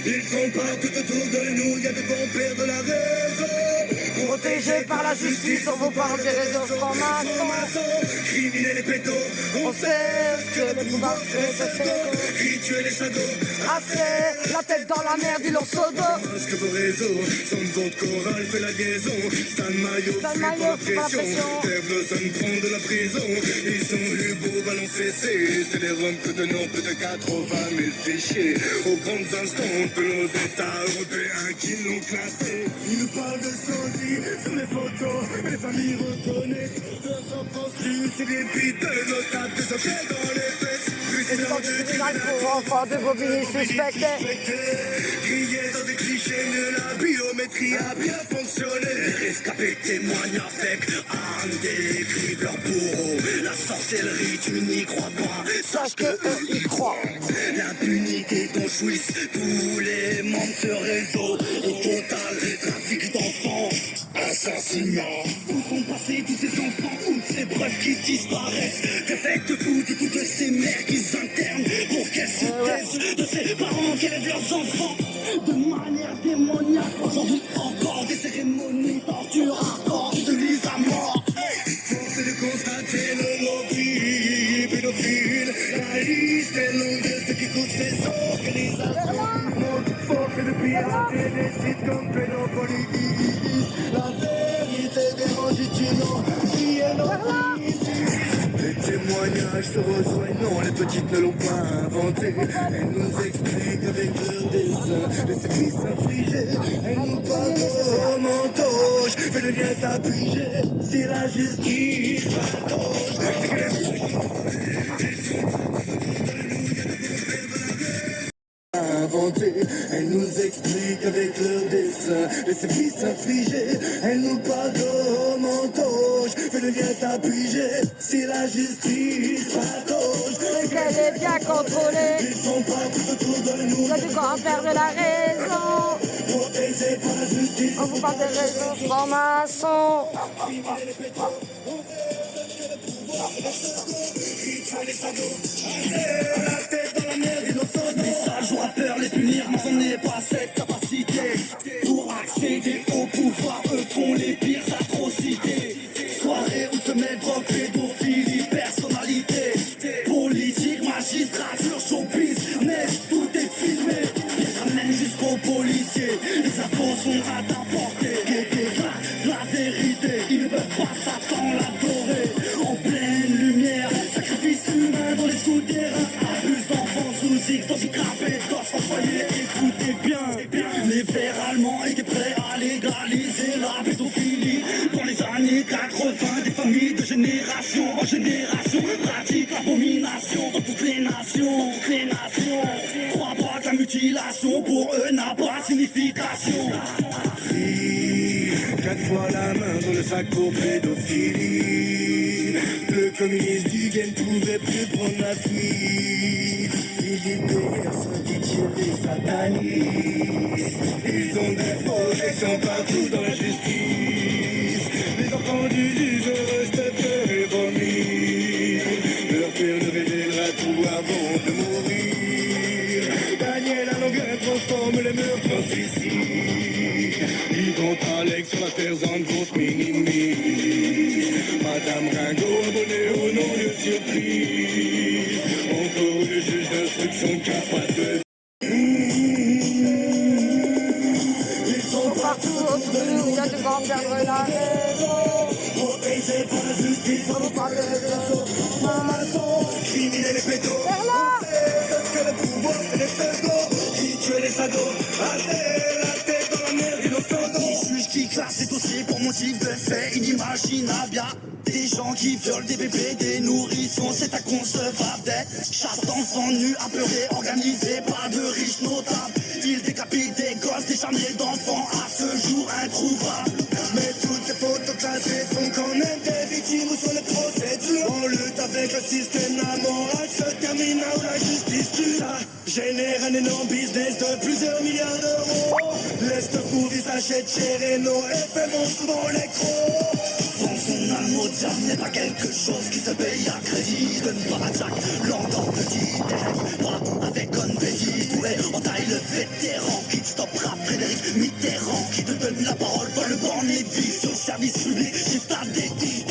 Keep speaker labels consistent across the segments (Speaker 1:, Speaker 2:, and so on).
Speaker 1: Ils sont partout autour de nous, y a des bons pères de la raison.
Speaker 2: Protégés par la justice, on vous parle des réseaux francs-maçons.
Speaker 1: Criminels et pétos,
Speaker 2: On sait ce que le pouvoir fait,
Speaker 1: rituels et sados.
Speaker 2: assez la tête dans la merde, ils l'ont sodo.
Speaker 1: Parce que vos réseaux, son votre chorale fait la liaison. Stan Maillot,
Speaker 2: Stan
Speaker 1: fuit
Speaker 2: Maillot,
Speaker 1: par
Speaker 2: fuit
Speaker 1: la
Speaker 2: par la
Speaker 1: pression.
Speaker 2: pression.
Speaker 1: Dave Lawson prend de la prison. Ils sont Hugo, ballon fessé. C'est les roms que tenons plus de 80 000 fichiers. Aux grandes instances de nos états européens qui l'ont classé. Ils nous parlent de sosie sur les photos. Les familles reconnaissent de son pensu. C'est des piteux notables, des objets dans les fesses. Président du tribunal
Speaker 2: Pour enfants de bobines suspectés.
Speaker 1: Crier dans des clichés, mais la biométrie a bien fonctionné. Les rescapés témoignent avec un décrivent leur bourreau. La sorcellerie, tu n'y crois pas, sache que eux y croient. L'impunité dont jouissent tous les membres de ce réseau. Au total, trafic d'enfants, assassinat. Où sont passés tous ces enfants, où ces preuves qui disparaissent? Que faites-vous de toutes ces mères qui s'internent pour qu'elles se taisent? De ces parents qui élèvent leurs enfants de manière démoniaque. Aujourd'hui encore des cérémonies, torture, hardcore, de mise à mort. Force est de constater le lobby pédophile. La liste est longue de ceux qui coûtent ces organisations. Force est de pirater des sites comme Pédopolis. La vérité dérange utilement si elle les témoignages se rejoignent, non, les petites ne l'ont pas inventé. Elles nous expliquent avec leur dessin les services infligés. Elles nous parlent de mentoche, fais le bien t'appuyer. Si la justice inventé, elles nous expliquent avec leur dessin les services infligés. Elles nous parlent de mentoche, fais le bien t'appuyer. Si la justice patauge,
Speaker 2: C'est qu'elle est bien contrôlée.
Speaker 1: ils sont partout autour de nous.
Speaker 2: Il y a du grand-père de la raison.
Speaker 1: Protégés par la justice.
Speaker 2: On vous parle des réseaux francs-maçons.
Speaker 1: Message aux rappeurs, les punir, mais on n'est pas cette capacité. Pour accéder au pouvoir, eux font les pires atrocités. Soirée où se met drogue, pédophilie, personnalité. Politique, magistrature, showbiz, neige, tout est filmé. Les ramènent jusqu'aux policiers, les infos sont à ta portée. La vérité, ils ne peuvent pas Satan l'adorer. En pleine lumière, sacrifice humain dans les souterrains. Abuse d'enfants sous X, handicapés, gosses envoyés, écoutez bien. Les verts allemands étaient prêts à légaliser la pédophilie. Dans les années 80, des familles de génération en génération pratiquent l'abomination dans toutes les nations. Crois pas que la mutilation pour eux n'a pas de signification. 4 fois la main dans le sac pour pédophilie. Le communiste du game pouvait plus prendre la fuite. Philippe Péguer s'indique chez les satanistes. Ils ont des projections partout dans la justice. Les enfants du juge restent peur et vomir. Leur père ne révélera tout avant de mourir. Daniel à longueur transforme les meurtres en suicide. Yvon Alex sur l'affaire Zandvoort minimise. Madame Ringo abonnée au nom de surprise. Encore le juge d'instruction capable de... Ils sont
Speaker 2: Partout autour de nous, il y a du grand-père de la raison.
Speaker 1: protégés par la justice.
Speaker 2: On vous parle des réseaux francs-maçons.
Speaker 1: Criminels et pédos.
Speaker 2: Vers là.
Speaker 1: Que le pouvoir c'est les seconds. Qui tuent les ados. Assez la tête dans la merde innocente. Qui juge, qui classe ces dossiers pour motif de fait inimaginable. Y'a des gens qui violent des bébés, des nourrissons, c'est inconcevable. Des chasses d'enfants nus, apeurés, organisés par de riches notables. Ils décapitent des gosses, des charniers d'enfants à ce jour introuvables. Mais toutes ces photos classées font quand même des victimes sur les procédures. On lutte avec le système, la morale se termine là où la justice tue. Ça génère un énorme business de plusieurs milliards d'euros. Laisse le pourri s'achète cher et nos effets montent souvent les crocs. Vendre son âme au diable n'est pas quelque chose qui se paye à crédit. Donne pas à Jack, l'endort petit, pas avec confetti. ouais, en taille le vétéran qui te stoppera Frédéric Mitterrand, qui te donne la parole dans le borne les vies sur le service public, c'est un délit.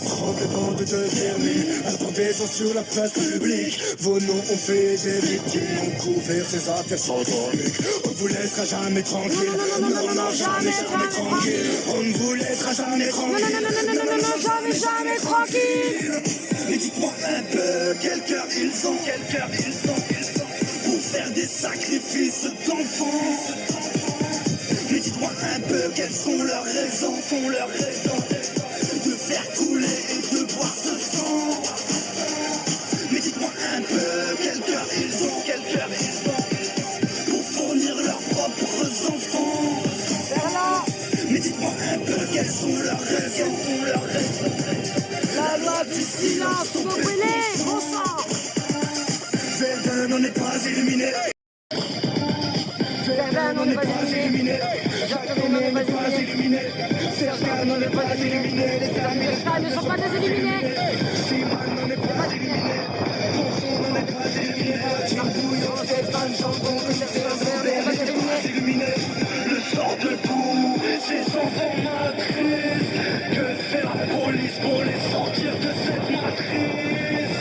Speaker 1: Tremblement de vernis, attendaison sur la place publique. Vos noms ont fait des victimes, ont couvert ces affaires symboliques. On ne vous laissera jamais tranquille. Non, jamais tranquille. On ne vous laissera jamais tranquille.
Speaker 2: Non, jamais tranquille.
Speaker 1: Mais dites-moi un peu, quel cœur ils ont, pour faire des sacrifices d'enfants. Mais dites-moi un peu, quelles sont leurs raisons, de faire couler et de boire ce sang. Mais dites-moi un peu, quel cœur ils ont, pour fournir leurs propres enfants. Mais dites-moi un peu, quelles sont leurs raisons,
Speaker 2: La loi du silence, on peut brûler, bon sang.
Speaker 1: Verdun n'en est pas éliminé.
Speaker 2: Verdun n'en est pas éliminé. Jacques n'en est pas éliminé. Serge n'en est pas éliminé. Les Américains ne sont pas des éliminés.
Speaker 1: Simon n'en est pas éliminé. Bonfond n'en est pas éliminé. Marcouillon, Stéphane, Chandon, Serge n'en est pas éliminé. Le sort de coup, c'est sans formatrice. Que fait la police pour les sortir de cette matrice?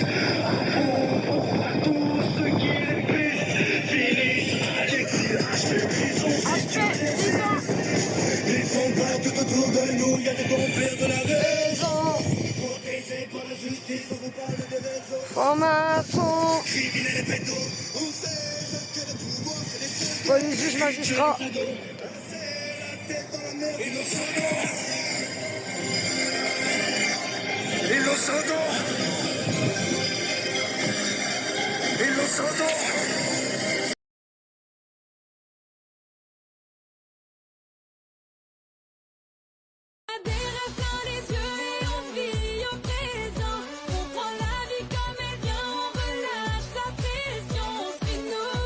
Speaker 1: Pourquoi tous ceux qui les pissent finissent à l'exil, achetés prison? Ils sont pas tout autour de nous, y'a des bons pères de la raison. Protégés par la justice, on vous parle des raisons.
Speaker 2: Francs-maçons,
Speaker 1: Criminels et pédos, on sait que le pouvoir c'est les seuls.
Speaker 2: police, juge, magistrat.
Speaker 1: C'est la tête dans la mer, innocents.
Speaker 3: Des rêves plein les yeux et on vit au présent. On prend la vie comme elle vient, on relâche la pression. C'est nous.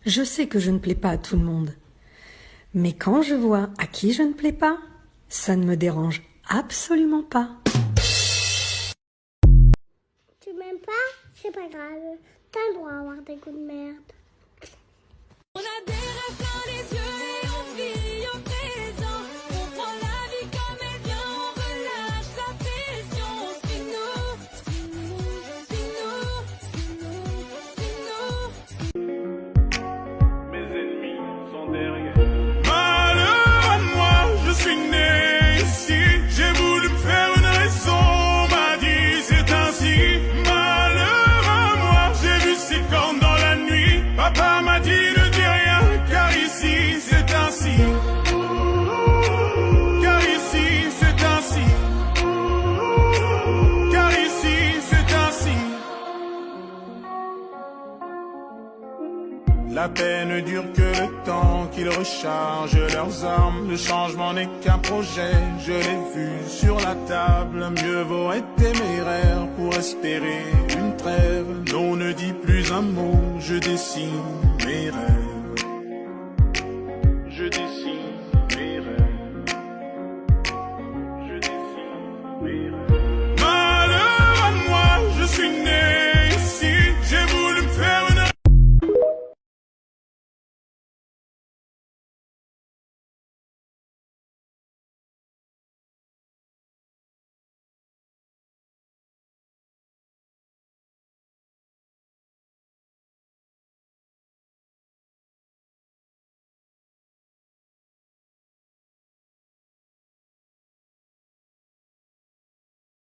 Speaker 4: Je sais que je ne plais pas à tout le monde. Mais quand je vois à qui je ne plais pas, ça ne me dérange absolument pas.
Speaker 5: Tu m'aimes pas? C'est pas grave. T'as le droit d'avoir des coups de merde.
Speaker 3: On a des rêves plein les yeux et on vit au présent. On prend la vie comme elle vient, on relâche la pression. C'est nous.
Speaker 6: Mes ennemis sont derrière. Malheur à moi, je suis né ici. J'ai voulu me faire une raison, on m'a dit c'est ainsi. Malheur à moi, j'ai vu ses cornes dans la nuit. Papa m'a dit ne dis rien, car ici c'est ainsi. Car ici c'est ainsi. Car ici c'est ainsi. La paix ne dure que le temps qu'ils rechargent leurs armes. Le changement n'est qu'un projet, je l'ai vu sur la table. Mieux vaut être téméraire pour espérer une trêve. Non, ne dis plus un mot, je dessine mes rêves.